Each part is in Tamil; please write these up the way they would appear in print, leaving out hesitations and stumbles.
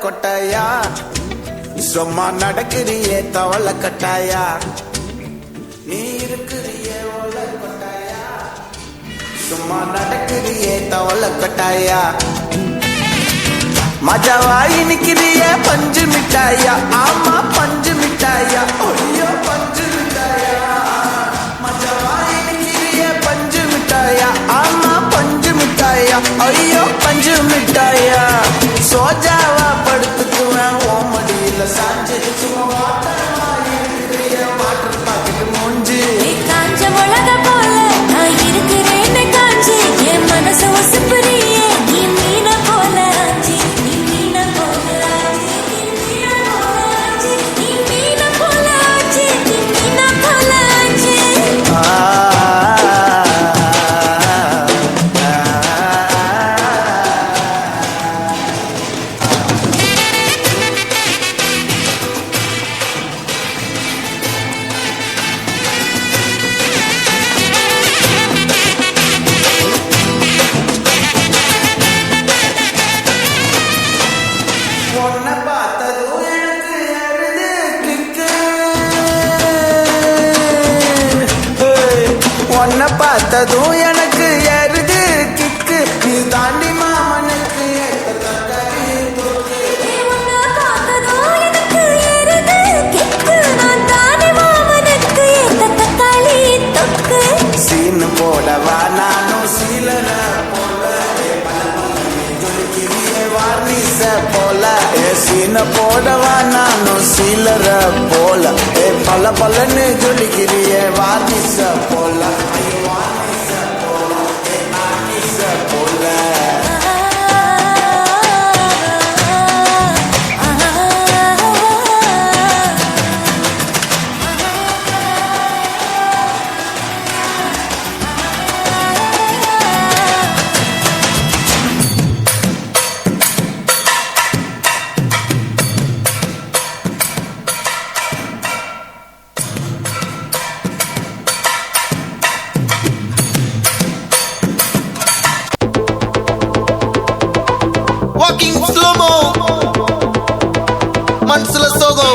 கொட்டாயா சும்மா நடக்கிறியே தவள கட்டாயா நீ இருக்கிறியே ஓல கொட்டாயா சும்மா நடக்கிறியே தவள கட்டாயா மஜாவாயி நிக்கிறிய பஞ்சு மிட்டாயா ஆமா பஞ்சு மிட்டாயா ஐயோ பஞ்சு மிட்டாயா மஜாவாயி நிக்கிறிய பஞ்சு மிட்டாயா ஆமா பஞ்சு மிட்டாயா ஐயோ பஞ்சு மிட்டாயா சோஜாவா படுத்துக்குவேன் ஓமடியில சாஞ்சு சும்மா வாட்டமா இருக்கிறிய வாட்டர் பாக்கெட் மூஞ்சி காஞ்ச மிளகா போல நான் இருக்கிறேன்னு காஞ்சி என் மனசு ஒசுப்புறியே நீ மீன போல ஆஞ்சி நீ மீன போல ஆஞ்சி நீ மீன போல ஆஞ்சி நீ மீன போல ஆஞ்சி உன்னை பார்த்ததும் எனக்கு அழுது கிக்கு உன்னை பார்த்ததும் எனக்கு எருது கிக்கு நீ தாண்டி மாமனுக்கு ஏத்த தக்காளி தொக்கு உன்னை பார்த்ததோ எனக்கு ஏறுது கிக்கு நான் தானே மாமனுக்கு ஏத்த தக்காளி தொக்கு சீனு போடவா நானும் சீலர போல ஜொலிக்கிறியே வார்னிச போல சீன போடவா நானும் சீலர போல பல பலன்னு ஜொலிக்கிறியே வார்னிச போல வார்னிச போல நானிச போல Walking slow-mo Mansala Sogo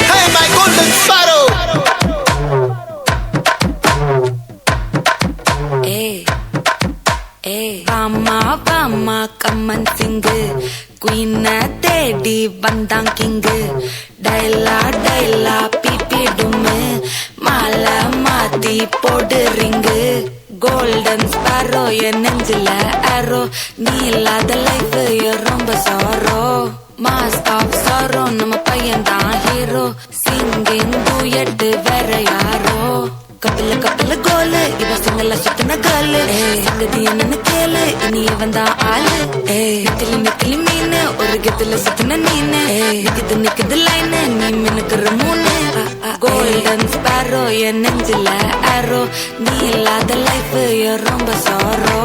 Hey my golden sparrow வாமா வாமா கம்மன் சிங்கு குயின தேடி வந்தான் கிங்கு டைலா டைலா பிபிடுமு மாலை மாத்தி போடு ரிங்கு கோல்டன் ஸ்பாரோ என் நெஞ்சில ஆரோ நீ இல்லாத லைஃப் ரொம்ப சாரோ மாஸ்க் ஆஃப் சாரோ நம்ம பையன் தான் ஹீரோ சிங்கிங் டூயட் வேற யாரோ கப்பில கப்பில கோலு இவ சிங்கல சுத்தின காலு சங்கதி என்னன்னு கேளு இனி வந்தா ஆளு நிக்கலி நிக்கலி மீனு ஒரு கத்துல சுத்தின நீனு நிக்குது நிக்குது லைனு நீ மினுக்குற மூணு கோல்டன் ஸ்பாரோ என் நெஞ்சில ஆரோ நீ இல்லாத லைஃப் ரொம்ப சாரோ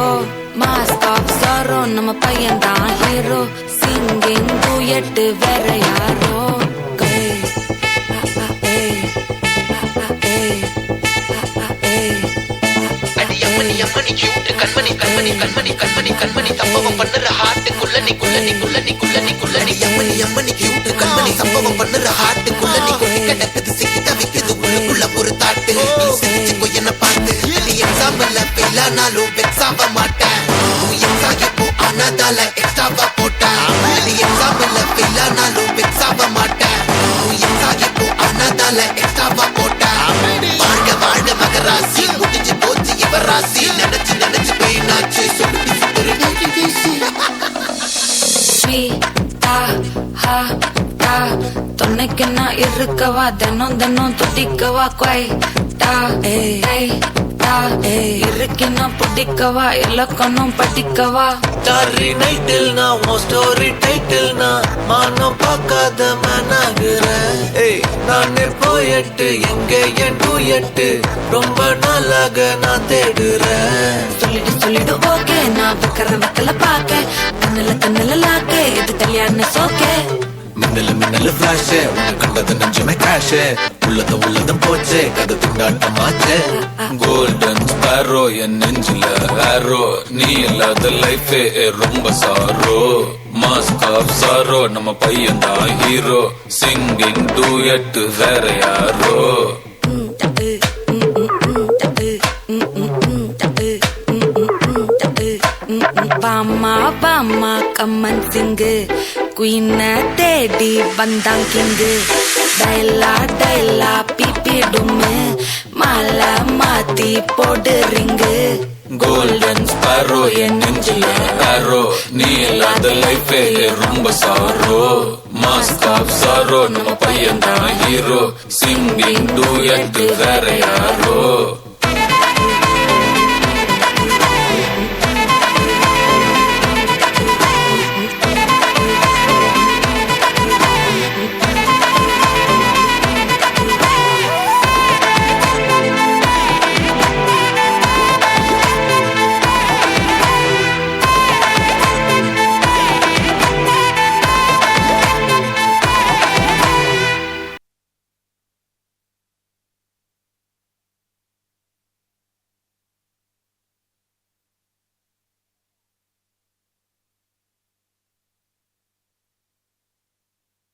மாஸ்க் ஆஃப் சாரோ நம்ம பையன் தான் ஹீரோ சிங்கிங் டூயட் வேற யாரோ அம்மணி கியூட் கண்மணி கண்மணி கண்மணி கண்மணி கண்மணி சம்பவம் பண்ணுற ஹார்ட்டுக்குள்ள நீ குள்ள நீ குள்ள நீ குள்ள நீ குள்ள நீ அம்மணி கியூட் கண்மணி சம்பவம் பண்ணுற ஹார்ட்டுக்குள்ள நீ கொட்டி கிடக்குது சிக்கி தவிக்குது உள்ளுக்குள்ள ஒரு தாட்டு நீ சிரிச்சுக்கோ என்ன பார்த்து நீ எக்ஸாம்பிள் ஃபெயில் ஆனாலும் வெக்ஸ் ஆக மாட்டேன் நீ எக்ஸாம் எப்போ ஆனதால எக்ஸ்ட்ராவா போட்டேன் நீ எக்ஸாம்பிள் ஃபெயில் ஆனாலும் வெக்ஸ் ஆக மாட்டேன் நீ எக்ஸாம் எப்போ ஆனதால எக்ஸ்ட்ராவா போட்டேன் வாழ்க வாழ்க மகராசி முடிஞ்சு போச்சு இவராசி நினைச்சு நினைச்சு பெயினாச்சு சொல்லிட்டு துணைக்கு நான் இருக்கவா தினம் தினம் துடிக்கவா குவைட்டா இருக்கா பிடிக்கவா இலக்கணம் படிக்கவா ஸ்டாரி நைட்டில் நான் உன் ஸ்டோரி டைட்டில் நான் மானம் பார்க்காத மனாகிறேன் நானே போயட்டு எங்க என் டூயட்டு ரொம்ப நாளாக நான் தேடுறேன் சொல்லிடு ஓகே நான் வைக்கிற வக்கல பாக்க கண்ணுல லாக்க இது கல்யாண சோக்கே மின்னல மின்னல ஃபிளாஷ் உன்னை கண்டது நெஞ்சமே கேஷ் உள்ளதும் போச்சே கதை திண்டாட்டமாச்சே கோல்டன் ஸ்பேரோ என் நெஞ்சில ஆரோ நீ இல்லாத லைஃபே ரொம்ப சாரோ மாஸ்க் ஆஃப் சாரோ நம்ம பையன் தான் ஹீரோ சிங்கிங் டூயட் வேற யாரோ பாமா பாமா கம்மன் சிங்கு குயின தேடி வந்தான் கிங்கு டைலா டைலா பிபிடுமு மாலை மாத்தி போடு ரிங்கு கோல்டன் ஸ்பேரோ என் நெஞ்சில ஆரோ நீ இல்லாத லைஃபே ரொம்ப சாரோ மாஸ்க் ஆஃப் சாரோ நம்ம பையன் தான் ஹீரோ சிங்கிங் டூயட் வேற யாரோ